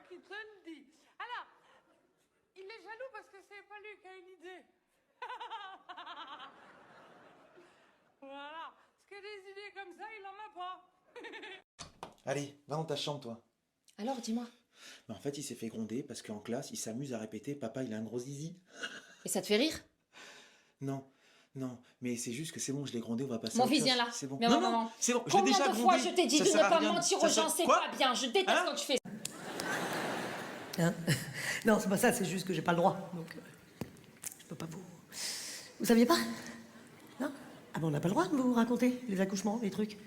qui te le dit. Alors, il est jaloux parce que c'est pas lui qui a une idée. Voilà. Parce que des idées comme ça, il en a pas. Allez, va dans ta chambre, toi. Alors, dis-moi. Mais en fait, il s'est fait gronder parce qu'en classe, il s'amuse à répéter « Papa, il a un gros zizi ». Et ça te fait rire? Non, non, mais c'est juste que c'est bon, je l'ai grondé, on va passer Mon à autre fils, chose. viens là. C'est bon. Viens, Non, maman. non, c'est bon, je l'ai Combien déjà de grondé. fois je t'ai dit Ça de ne sert à pas rien. mentir Ça aux sert- gens, c'est Quoi pas bien. Je déteste Hein quand tu fais ça. Hein? Non, c'est pas ça, c'est juste que j'ai pas le droit. Donc, je peux pas vous... Vous saviez pas? Non? Ah ben, on n'a pas le droit de vous raconter les accouchements, les trucs.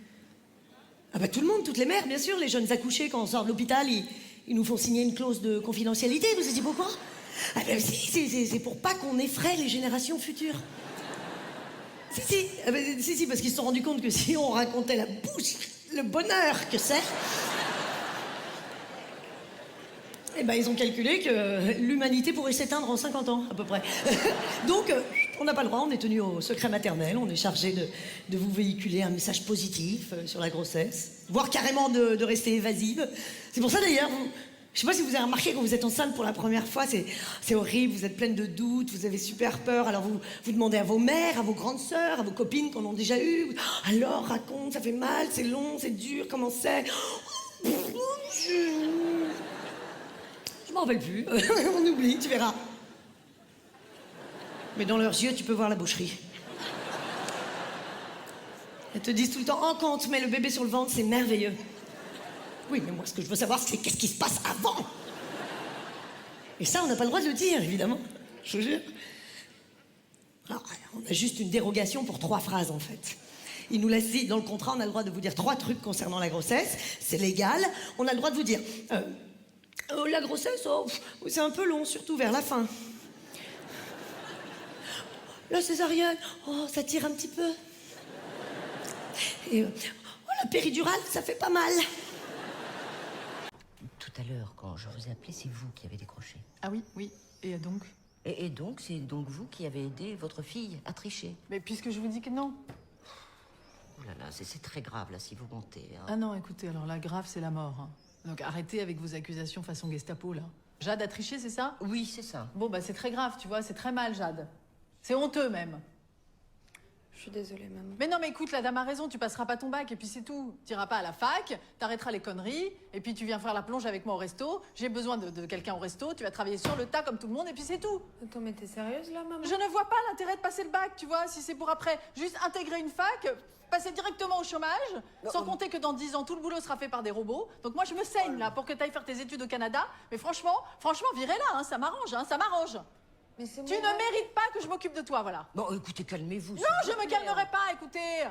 Ah bah tout le monde, toutes les mères, bien sûr, les jeunes accouchés, quand on sort de l'hôpital, ils nous font signer une clause de confidentialité, vous savez pourquoi? Ah ben si, c'est pour pas qu'on effraie les générations futures. Si, ah ben, si, parce qu'ils se sont rendus compte que si on racontait la bouche, le bonheur que c'est... Eh ben, ils ont calculé que l'humanité pourrait s'éteindre en 50 ans, à peu près. Donc, on n'a pas le droit, on est tenu au secret maternel, on est chargé de vous véhiculer un message positif sur la grossesse, voire carrément de rester évasive. C'est pour ça, d'ailleurs, je sais pas si vous avez remarqué, quand vous êtes enceinte pour la première fois, c'est horrible, vous êtes pleine de doutes, vous avez super peur, alors vous demandez à vos mères, à vos grandes sœurs, à vos copines qu'on en a déjà eu. Alors, raconte, ça fait mal, c'est long, c'est dur, comment c'est? Je m'en rappelle plus. On oublie, tu verras. Mais dans leurs yeux, tu peux voir la boucherie. Elles te disent tout le temps, oh, quand on te met le bébé sur le ventre, c'est merveilleux. Oui, mais moi, ce que je veux savoir, c'est qu'est-ce qui se passe avant. Et ça, on n'a pas le droit de le dire, évidemment. Je vous jure. Alors, on a juste une dérogation pour 3 phrases, en fait. Il nous laisse dit, dans le contrat, on a le droit de vous dire 3 trucs concernant la grossesse. C'est légal. On a le droit de vous dire... la grossesse, oh, c'est un peu long, surtout vers la fin. La césarienne, oh, ça tire un petit peu. Et la péridurale, ça fait pas mal. Tout à l'heure, quand je vous ai appelé, c'est vous qui avez décroché. Ah oui, oui. Et donc? Et donc, c'est donc vous qui avez aidé votre fille à tricher. Mais puisque je vous dis que non. Oh là là, c'est très grave, là, si vous mentez. Hein. Ah non, écoutez, alors là, grave, c'est la mort. Hein. Donc arrêtez avec vos accusations façon Gestapo, là. Jade a triché, c'est ça? Oui, c'est ça. Bon, bah c'est très grave, tu vois, c'est très mal, Jade. C'est honteux, même. Je suis désolée, maman. Mais non, mais écoute, la dame a raison, tu passeras pas ton bac, et puis c'est tout. T'iras pas à la fac, t'arrêteras les conneries, et puis tu viens faire la plonge avec moi au resto. J'ai besoin de quelqu'un au resto, tu vas travailler sur le tas comme tout le monde, et puis c'est tout. Attends, mais t'es sérieuse, là, maman? Je ne vois pas l'intérêt de passer le bac, tu vois, si c'est pour après juste intégrer une fac, passer directement au chômage, sans compter que dans 10 ans, tout le boulot sera fait par des robots. Donc moi, je me saigne, là, pour que t'ailles faire tes études au Canada. Mais franchement, virez-la, hein, ça m'arrange, hein, ça m'arrange. Mais c'est Tu ne mérites pas que je m'occupe de toi, voilà. Bon, écoutez, calmez-vous. Non, je me calmerai pas, écoutez.